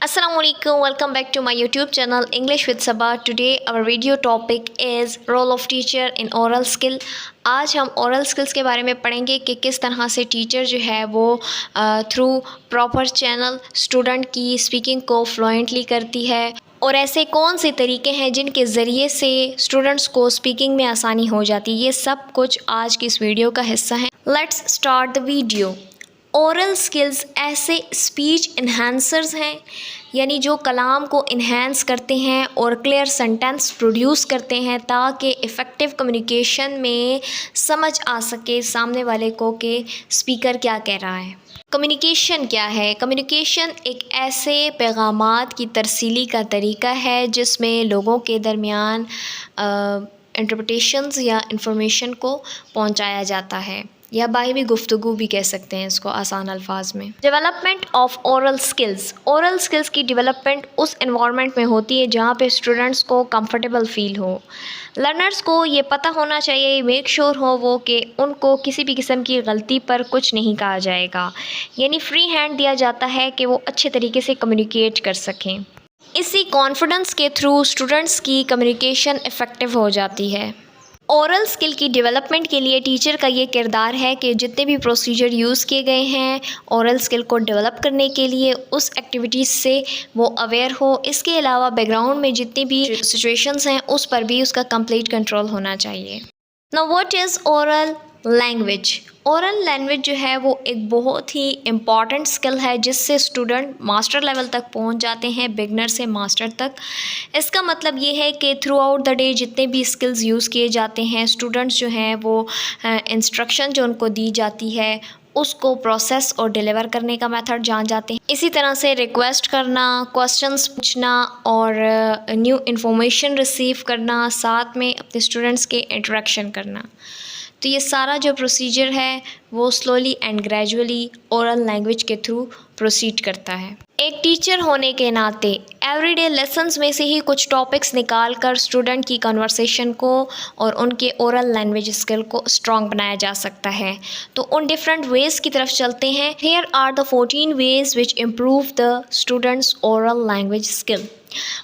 Assalamualaikum, welcome back to my YouTube channel English with Sabah. Today our video topic is role of teacher in oral skill. आज हम oral skills के बारे में पढ़ेंगे कि किस तरह से टीचर जो है वो थ्रू प्रॉपर चैनल स्टूडेंट की स्पीकिंग को फ्लुएंटली करती है और ऐसे कौन से तरीके हैं जिनके ज़रिए से स्टूडेंट्स को स्पीकिंग में आसानी हो जाती है। ये सब कुछ आज की इस वीडियो का हिस्सा है। Let's start the video. Oral skills ऐसे स्पीच इन्हांसर्स हैं, यानी जो कलाम को इन्हांस करते हैं और क्लियर सेंटेंस प्रोड्यूस करते हैं ताकि इफ़ेक्टिव कम्युनिकेशन में समझ आ सके सामने वाले को कि स्पीकर क्या कह रहा है। कम्युनिकेशन क्या है? कम्युनिकेशन एक ऐसे पैगामात की तरसीली का तरीका है जिसमें लोगों के दरमियान इंटरप्रिटेशंस या इंफॉर्मेशन को पहुंचाया जाता है, या बाहिमी गुफ्तगू भी कह सकते हैं इसको आसान अल्फाज में। Development of oral skills. Oral skills की डेवलपमेंट उस एनवायरनमेंट में होती है जहाँ पे स्टूडेंट्स को कंफर्टेबल फ़ील हो। लर्नर्स को ये पता होना चाहिए, मेक श्योर हो वो कि उनको किसी भी किस्म की गलती पर कुछ नहीं कहा जाएगा, यानी फ्री हैंड दिया जाता है कि वो अच्छे तरीके से कम्युनिकेट कर सकें। इसी कॉन्फिडेंस के थ्रू स्टूडेंट्स की कम्युनिकेशन इफ़ेक्टिव हो जाती है। ओरल स्किल की डेवलपमेंट के लिए टीचर का ये किरदार है कि जितने भी प्रोसीजर यूज़ किए गए हैं ओरल स्किल को डेवलप करने के लिए उस एक्टिविटीज़ से वो अवेयर हो। इसके अलावा बैकग्राउंड में जितनी भी सिचुएशंस हैं उस पर भी उसका कंप्लीट कंट्रोल होना चाहिए। Now what is oral language? Oral language जो है वो एक बहुत ही इम्पॉर्टेंट स्किल है जिससे स्टूडेंट मास्टर लेवल तक पहुंच जाते हैं, बिगनर से मास्टर तक। इसका मतलब ये है कि थ्रू आउट द डे जितने भी स्किल्स यूज़ किए जाते हैं स्टूडेंट्स जो हैं वो इंस्ट्रक्शन जो उनको दी जाती है उसको प्रोसेस और डिलीवर करने का मेथड जान जाते हैं। इसी तरह से रिक्वेस्ट करना, क्वेश्चंस पूछना और न्यू इन्फॉर्मेशन रिसीव करना, साथ में अपने स्टूडेंट्स के इंटरेक्शन करना। तो ये सारा जो प्रोसीजर है वो slowly and gradually oral language के थ्रू प्रोसीड करता है। एक टीचर होने के नाते एवरीडे लेसन्स में से ही कुछ टॉपिक्स निकाल कर स्टूडेंट की कन्वर्सेशन को और उनके ओरल लैंग्वेज स्किल को स्ट्रॉन्ग बनाया जा सकता है। तो उन डिफरेंट वेज़ की तरफ चलते हैं। Here are the 14 ways which improve the students oral language skill.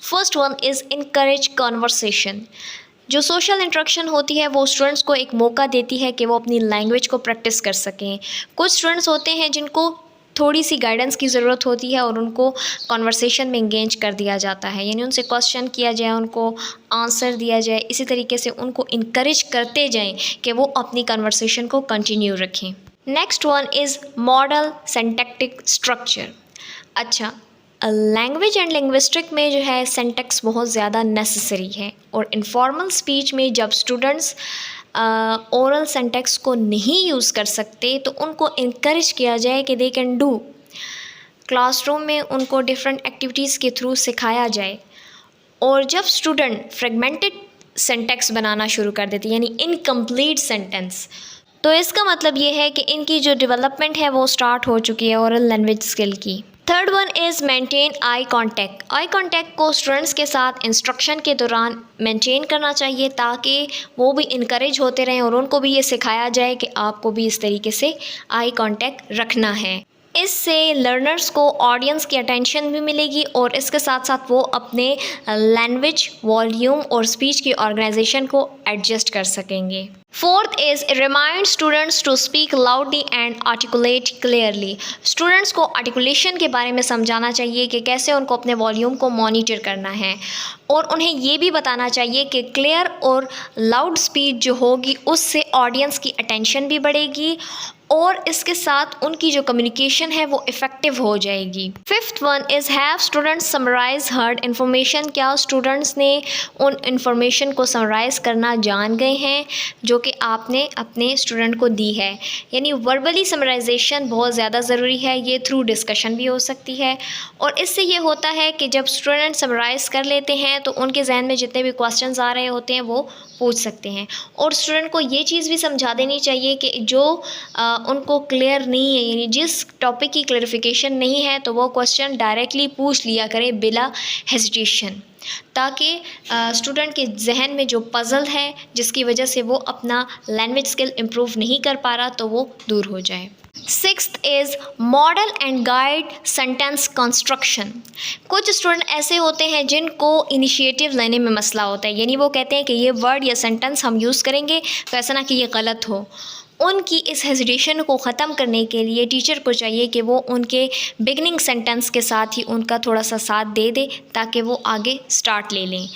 First one is encourage conversation. जो सोशल इंटरेक्शन होती है वो स्टूडेंट्स को एक मौका देती है कि वो अपनी लैंग्वेज को प्रैक्टिस कर सकें। कुछ स्टूडेंट्स होते हैं जिनको थोड़ी सी गाइडेंस की ज़रूरत होती है और उनको कन्वर्सेशन में इंगेज कर दिया जाता है, यानी उनसे क्वेश्चन किया जाए, उनको आंसर दिया जाए, इसी तरीके से उनको इनकरेज करते जाएं कि वो अपनी कन्वर्सेशन को कंटिन्यू रखें। Next one is model syntactic structure. अच्छा, लैंग्वेज एंड लिंग्विस्टिक में जो है सिंटैक्स बहुत ज़्यादा नेसेसरी है और इनफॉर्मल स्पीच में जब स्टूडेंट्स ओरल सिंटैक्स को नहीं यूज़ कर सकते तो उनको इनकरेज किया जाए कि दे कैन डू। क्लासरूम में उनको डिफरेंट एक्टिविटीज़ के थ्रू सिखाया जाए। और जब स्टूडेंट फ्रेगमेंटेड सिंटैक्स बनाना शुरू कर देते यानी इनकम्प्लीट सेंटेंस, तो इसका मतलब ये है कि इनकी जो डेवलपमेंट है वो स्टार्ट हो चुकी है ओरल लैंग्वेज स्किल की। Third one is maintain eye contact. Eye contact को स्टूडेंट्स के साथ इंस्ट्रक्शन के दौरान मेंटेन करना चाहिए ताकि वो भी इनकरेज होते रहें और उनको भी ये सिखाया जाए कि आपको भी इस तरीके से आई कांटेक्ट रखना है। इससे लर्नर्स को ऑडियंस की अटेंशन भी मिलेगी और इसके साथ साथ वो अपने लैंग्वेज वॉल्यूम और स्पीच की ऑर्गेनाइजेशन को एडजस्ट कर सकेंगे। Fourth is remind students to speak loudly and articulate clearly. Students को आर्टिकुलेशन के बारे में समझाना चाहिए कि कैसे उनको अपने वॉल्यूम को मॉनिटर करना है और उन्हें ये भी बताना चाहिए कि क्लियर और लाउड स्पीच जो होगी उससे ऑडियंस की अटेंशन भी बढ़ेगी और इसके साथ उनकी जो कम्युनिकेशन है वो इफ़ेक्टिव हो जाएगी। Fifth one is have students summarize heard information. क्या स्टूडेंट्स ने उन इन्फॉर्मेशन को समराइज़ करना जान गए हैं जो कि आपने अपने स्टूडेंट को दी है, यानी वर्बली समराइजेशन बहुत ज़्यादा ज़रूरी है। ये थ्रू डिस्कशन भी हो सकती है और इससे ये होता है कि जब स्टूडेंट समराइज़ कर लेते हैं तो उनके जहन में जितने भी क्वेश्चंस आ रहे होते हैं वो पूछ सकते हैं। और स्टूडेंट को ये चीज़ भी समझा देनी चाहिए कि जो उनको क्लियर नहीं है, यानी जिस टॉपिक की क्लैरिफिकेशन नहीं है तो वो क्वेश्चन डायरेक्टली पूछ लिया करें बिला हेजिटेशन, ताकि स्टूडेंट के जहन में जो पज़ल है जिसकी वजह से वो अपना लैंग्वेज स्किल इम्प्रूव नहीं कर पा रहा तो वो दूर हो जाए। Sixth is model and guide sentence construction. कुछ स्टूडेंट ऐसे होते हैं जिनको इनिशिएटिव लेने में मसला होता है, यानी वो कहते हैं कि ये वर्ड या सेंटेंस हम यूज़ करेंगे तो ऐसा ना कि ये गलत हो। उनकी इस हेजिटेशन को ख़त्म करने के लिए टीचर को चाहिए कि वो उनके बिगनिंग सेंटेंस के साथ ही उनका थोड़ा सा साथ दे दे ताकि वो आगे स्टार्ट ले लें।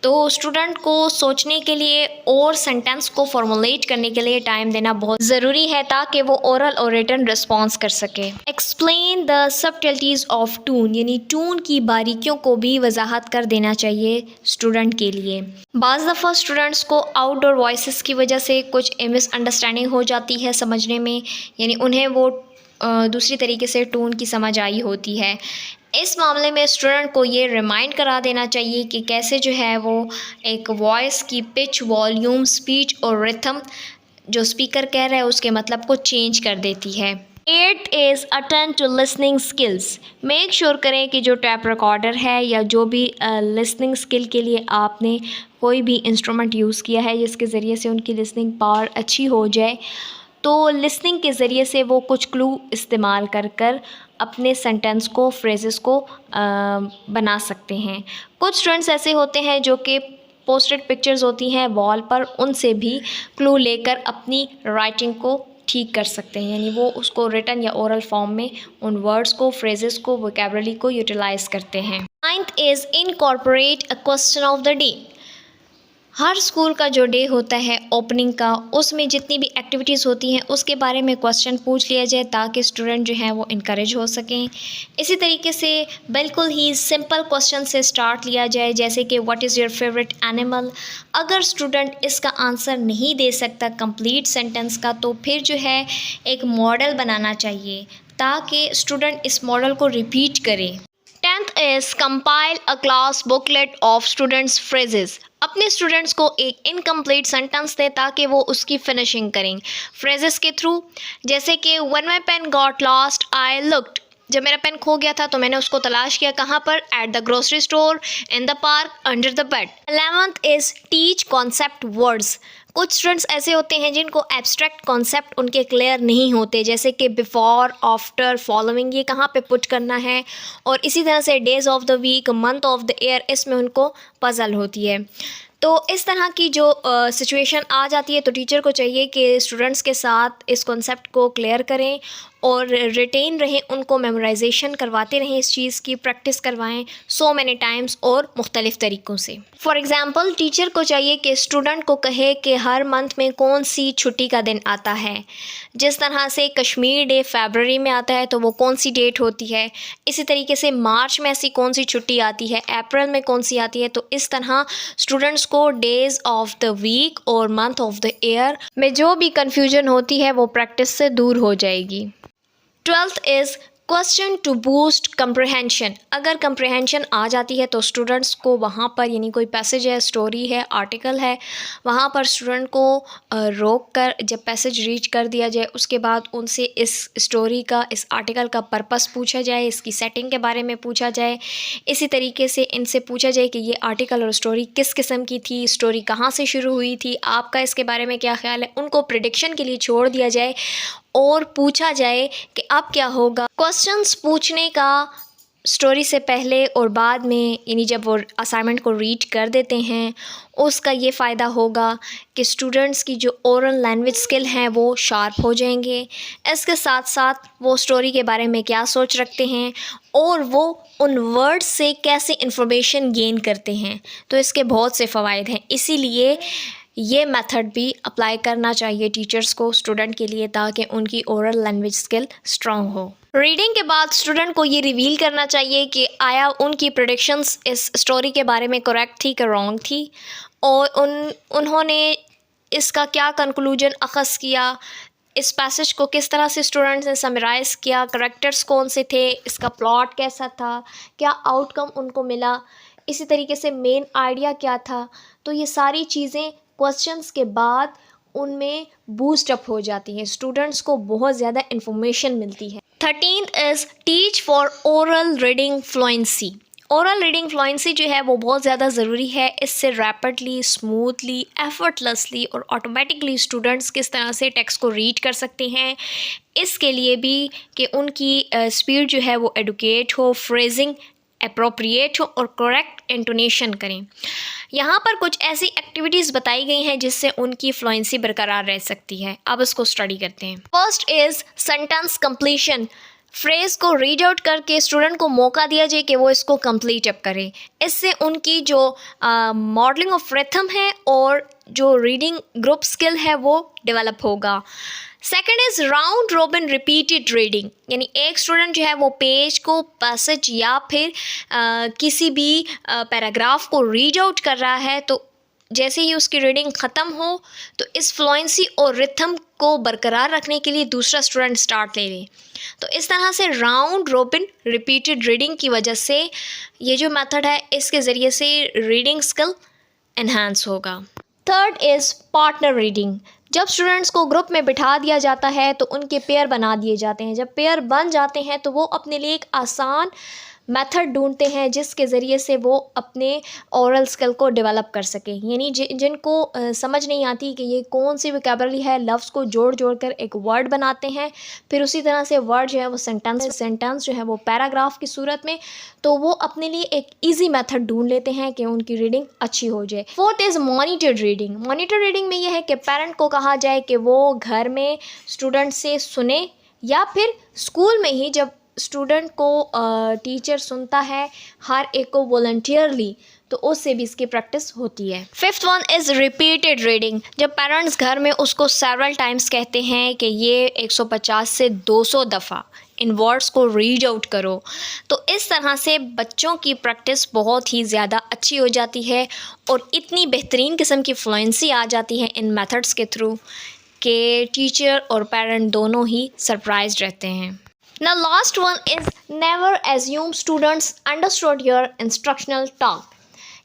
तो स्टूडेंट को सोचने के लिए और सेंटेंस को फॉर्मुलेट करने के लिए टाइम देना बहुत ज़रूरी है ताकि वो ओरल और रिटन रिस्पॉन्स कर सके। एक्सप्लेन द सबटलिटीज़ ऑफ टून, यानी टून की बारीकियों को भी वजाहत कर देना चाहिए स्टूडेंट के लिए। बाज़ दफ़ा स्टूडेंट्स को आउटडोर वॉइसेस की वजह से कुछ मिसअंडरस्टैंडिंग हो जाती है समझने में, यानी उन्हें वो दूसरी तरीके से टून की समझ आई होती है। इस मामले में स्टूडेंट को ये रिमाइंड करा देना चाहिए कि कैसे जो है वो एक वॉइस की पिच, वॉल्यूम, स्पीच और रिथम जो स्पीकर कह रहा है उसके मतलब को चेंज कर देती है। 8 is attend to listening skills. Make sure करें कि जो टैप रिकॉर्डर है या जो भी लिसनिंग स्किल के लिए आपने कोई भी इंस्ट्रूमेंट यूज़ किया है जिसके ज़रिए से उनकी लिसनिंग पावर अच्छी हो जाए, तो लिसनिंग के ज़रिए से वो कुछ क्लू इस्तेमाल कर कर अपने सेंटेंस को, फ्रेजेस को बना सकते हैं। कुछ स्टूडेंट्स ऐसे होते हैं जो कि पोस्टेड पिक्चर्स होती हैं वॉल पर, उनसे भी क्लू लेकर अपनी राइटिंग को ठीक कर सकते हैं, यानी वो उसको रिटन या ओरल फॉर्म में उन वर्ड्स को, फ्रेजेस को, वोकैबुलरी को यूटिलाइज़ करते हैं। 9th is incorporate a question of the day. Her school का जो डे होता है ओपनिंग का, उसमें जितनी भी एक्टिविटीज़ होती हैं उसके बारे में क्वेश्चन पूछ लिया जाए ताकि स्टूडेंट जो हैं वो इनकरेज हो सकें। इसी तरीके से बिल्कुल ही सिंपल क्वेश्चन से स्टार्ट लिया जाए, जैसे कि what is your favourite animal. अगर स्टूडेंट इसका आंसर नहीं दे सकता कंप्लीट सेंटेंस का, तो फिर जो है एक मॉडल बनाना चाहिए ताकि स्टूडेंट इस मॉडल को रिपीट करे। 10th is compile a class booklet of students phrases. अपने स्टूडेंट्स को एक इनकम्प्लीट सेंटेंस दें ताकि वो उसकी फिनिशिंग करें फ्रेजेस के थ्रू, जैसे कि when my pen got lost I looked. जब मेरा पेन खो गया था तो मैंने उसको तलाश किया, कहाँ पर? At the grocery store, in the park, under the bed. 11th is teach concept words. कुछ स्टूडेंट्स ऐसे होते हैं जिनको एब्स्ट्रैक्ट कॉन्सेप्ट उनके क्लियर नहीं होते, जैसे कि बिफोर, आफ्टर, फॉलोइंग, ये कहाँ पे पुट करना है, और इसी तरह से days of the week, month of the year, इसमें उनको पजल होती है। तो इस तरह की जो सिचुएशन आ जाती है तो टीचर को चाहिए कि स्टूडेंट्स के साथ इस कॉन्सेप्ट को क्लियर करें और रिटेन रहें, उनको मेमोराइजेशन करवाते रहें, इस चीज़ की प्रैक्टिस करवाएं सो मैनी टाइम्स और मुख्तलिफ़ तरीक़ों से। फॉर एग्ज़ाम्पल टीचर को चाहिए कि स्टूडेंट को कहे कि हर मंथ में कौन सी छुट्टी का दिन आता है। जिस तरह से कश्मीर डे फरवरी में आता है तो वो कौन सी डेट होती है, इसी तरीके से मार्च में ऐसी कौन सी छुट्टी आती है, अप्रैल में कौन सी आती है। तो इस तरह स्टूडेंट्स को डेज़ ऑफ द वीक और मंथ ऑफ द ईयर में जो भी कन्फ्यूजन होती है वो प्रैक्टिस से दूर हो जाएगी। 12th is question to boost comprehension. अगर कंप्रहेंशन आ जाती है तो स्टूडेंट्स को वहाँ पर, यानी कोई पैसेज है, स्टोरी है, आर्टिकल है, वहाँ पर स्टूडेंट को रोक कर जब पैसेज रीच कर दिया जाए उसके बाद उनसे इस स्टोरी का, इस आर्टिकल का पर्पस पूछा जाए, इसकी सेटिंग के बारे में पूछा जाए। इसी तरीके से इनसे पूछा जाए कि ये आर्टिकल और स्टोरी किस किस्म की थी, स्टोरी कहाँ से शुरू हुई थी, आपका इसके बारे में क्या ख्याल है। उनको प्रेडिक्शन के लिए छोड़ दिया जाए और पूछा जाए कि अब क्या होगा। क्वेश्चंस पूछने का स्टोरी से पहले और बाद में, यानी जब वो असाइनमेंट को रीड कर देते हैं, उसका ये फ़ायदा होगा कि स्टूडेंट्स की जो ओरल लैंग्वेज स्किल हैं वो शार्प हो जाएंगे। इसके साथ साथ वो स्टोरी के बारे में क्या सोच रखते हैं और वो उन वर्ड्स से कैसे इंफॉर्मेशन गेन करते हैं, तो इसके बहुत से फ़वाइद हैं। इसीलिए ये मेथड भी अप्लाई करना चाहिए टीचर्स को स्टूडेंट के लिए ताकि उनकी ओरल लैंग्वेज स्किल स्ट्रॉन्ग हो। रीडिंग के बाद स्टूडेंट को ये रिवील करना चाहिए कि आया उनकी प्रेडिक्शंस इस स्टोरी के बारे में करेक्ट थी कि रॉन्ग थी, और उन्होंने इसका क्या कंक्लूजन अख़ज़ किया, इस पैसेज को किस तरह से स्टूडेंट्स ने समराइज़ किया, करैक्टर्स कौन से थे, इसका प्लॉट कैसा था, क्या आउटकम उनको मिला, इसी तरीके से मेन आइडिया क्या था। तो ये सारी चीज़ें क्वेश्चंस के बाद उनमें बूस्ट अप हो जाती हैं, स्टूडेंट्स को बहुत ज़्यादा इन्फॉर्मेशन मिलती है। 13th is teach for oral reading fluency. Oral reading fluency जो है वो बहुत ज़्यादा ज़रूरी है। इससे रैपिडली, स्मूथली, एफर्टलेसली और ऑटोमेटिकली स्टूडेंट्स किस तरह से टेक्स्ट को रीड कर सकते हैं, इसके लिए भी कि उनकी स्पीड जो है वो एडुकेट हो, फ्रेजिंग अप्रोप्रिएट हो और करेक्ट इंटोनेशन करें। यहाँ पर कुछ ऐसी एक्टिविटीज़ बताई गई हैं जिससे उनकी फ्लुएंसी बरकरार रह सकती है। अब इसको स्टडी करते हैं। First is sentence completion. Phrase को रीड आउट करके स्टूडेंट को मौका दिया जाए कि वो इसको कंप्लीट अप करे। इससे उनकी जो मॉडलिंग ऑफ रिथम है और जो रीडिंग ग्रुप स्किल है वो डेवलप होगा। Second is round robin repeated reading, यानी एक स्टूडेंट जो है वो पेज को, पैसेज या फिर किसी भी पैराग्राफ को रीड आउट कर रहा है, तो जैसे ही उसकी रीडिंग ख़त्म हो तो इस फ्लुएंसी और रिथम को बरकरार रखने के लिए दूसरा स्टूडेंट स्टार्ट ले ले। तो इस तरह से राउंड रोबिन रिपीटेड रीडिंग की वजह से ये जो मेथड है इसके ज़रिए से रीडिंग स्किल एनहांस होगा। Third is partner reading. जब स्टूडेंट्स को ग्रुप में बिठा दिया जाता है तो उनके पेयर बना दिए जाते हैं। जब पेयर बन जाते हैं तो वो अपने लिए एक आसान मेथड ढूंढते हैं जिसके ज़रिए से वो अपने ओरल स्किल को डेवलप कर सकें। यानी जिनको समझ नहीं आती कि ये कौन सी वोकैबुलरी है, लफ्ज़ को जोड़ जोड़ कर एक वर्ड बनाते हैं, फिर उसी तरह से वर्ड जो है वो सेंटेंस जो है वो पैराग्राफ की सूरत में, तो वो अपने लिए एक ईजी मेथड ढूंढ लेते हैं कि उनकी रीडिंग अच्छी हो जाए। Fourth is monitored reading. Monitor reading में यह है कि पेरेंट को कहा जाए कि वो घर में स्टूडेंट से सुने या फिर स्कूल में ही जब स्टूडेंट को टीचर सुनता है हर एक को वॉलंटियरली, तो उससे भी इसकी प्रैक्टिस होती है। Fifth one is repeated reading. जब पेरेंट्स घर में उसको सेवरल टाइम्स कहते हैं कि ये 150 से 200 दफ़ा इन वर्ड्स को रीड आउट करो, तो इस तरह से बच्चों की प्रैक्टिस बहुत ही ज़्यादा अच्छी हो जाती है और इतनी बेहतरीन किस्म की फ्लुएंसी आ जाती है इन मेथड्स के थ्रू कि टीचर और पेरेंट दोनों ही सरप्राइज्ड रहते हैं। Now last one is never assume students understood your instructional talk।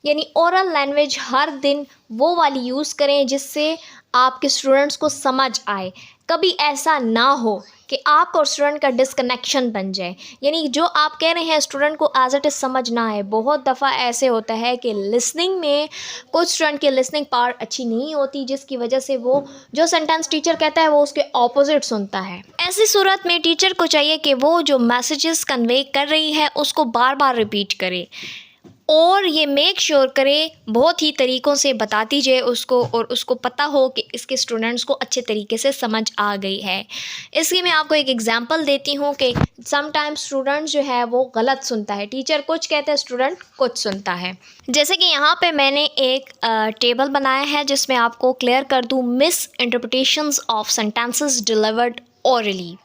यानी ओरल लैंग्वेज हर दिन वो वाली यूज़ करें जिससे आपके स्टूडेंट्स को समझ आए। कभी ऐसा ना हो कि आपका और स्टूडेंट का डिसकनेक्शन बन जाए, यानी जो आप कह रहे हैं स्टूडेंट को एज इट इज़ समझ ना आए। बहुत दफ़ा ऐसे होता है कि लिसनिंग में कुछ स्टूडेंट की लिसनिंग पावर अच्छी नहीं होती, जिसकी वजह से वो जो सेंटेंस टीचर कहता है वो उसके ऑपोजिट सुनता है। ऐसी सूरत में टीचर को चाहिए कि वो जो मैसेजेस कन्वे कर रही है उसको बार बार रिपीट करे और ये मेक श्योर करे, बहुत ही तरीक़ों से बताती जाए उसको और उसको पता हो कि इसके स्टूडेंट्स को अच्छे तरीके से समझ आ गई है। इसकी मैं आपको एक एग्जांपल देती हूँ कि समटाइम्स स्टूडेंट जो है वो गलत सुनता है, टीचर कुछ कहते हैं, स्टूडेंट कुछ सुनता है। जैसे कि यहाँ पे मैंने एक टेबल बनाया है जिसमें आपको क्लियर कर दूँ miss interpretations of sentences delivered orally.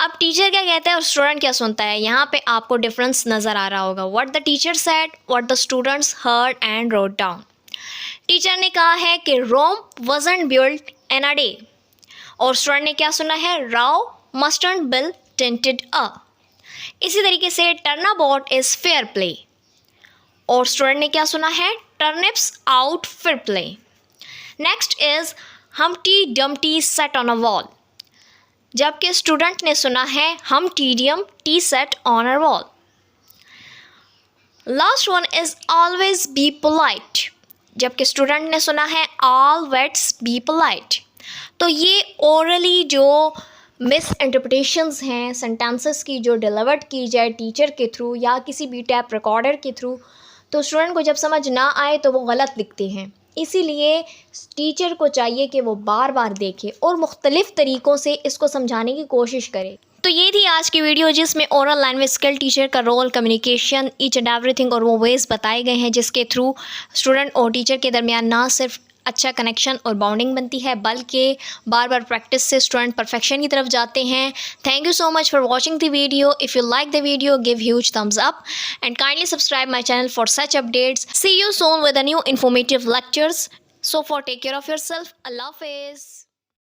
अब टीचर क्या कहता है और स्टूडेंट क्या सुनता है, यहाँ पे आपको डिफरेंस नज़र आ रहा होगा। What the teacher said, what the students heard and wrote down. Teacher ने कहा है कि Rome wasn't built in a day, और स्टूडेंट ने क्या सुना है, राव मस्टर्न बिल टेंटेड अ। इसी तरीके से turn about is fair play, और स्टूडेंट ने क्या सुना है, turnips out fair play. Next is Humpty Dumpty sat on a wall, जबकि स्टूडेंट ने सुना है hum टीडियम T set on a wall. Last one is always be polite, जबकि स्टूडेंट ने सुना है ऑल वेट्स बी पोलाइट। तो ये ओरली जो मिस इंटरप्रिटेशंस हैं सेंटेंसेस की जो डिलीवर्ड की जाए टीचर के थ्रू या किसी भी टैप रिकॉर्डर के थ्रू, तो स्टूडेंट को जब समझ ना आए तो वो गलत लिखते हैं। इसीलिए टीचर को चाहिए कि वो बार बार देखे और मुख्तलिफ़ तरीक़ों से इसको समझाने की कोशिश करे। तो ये थी आज की वीडियो जिसमें ओरल लैंग्वेज स्किल, टीचर का role, communication, each and everything और वो वेज़ बताए गए हैं जिसके थ्रू स्टूडेंट और टीचर के दरमियान ना सिर्फ अच्छा कनेक्शन और बाउंडिंग बनती है बल्कि बार बार प्रैक्टिस से स्टूडेंट परफेक्शन की तरफ जाते हैं। Thank you so much for watching the video. If you like the video give huge thumbs up and kindly subscribe my channel for such updates. See you soon with a new informative lectures. So far take care of yourself. Allah Hafiz.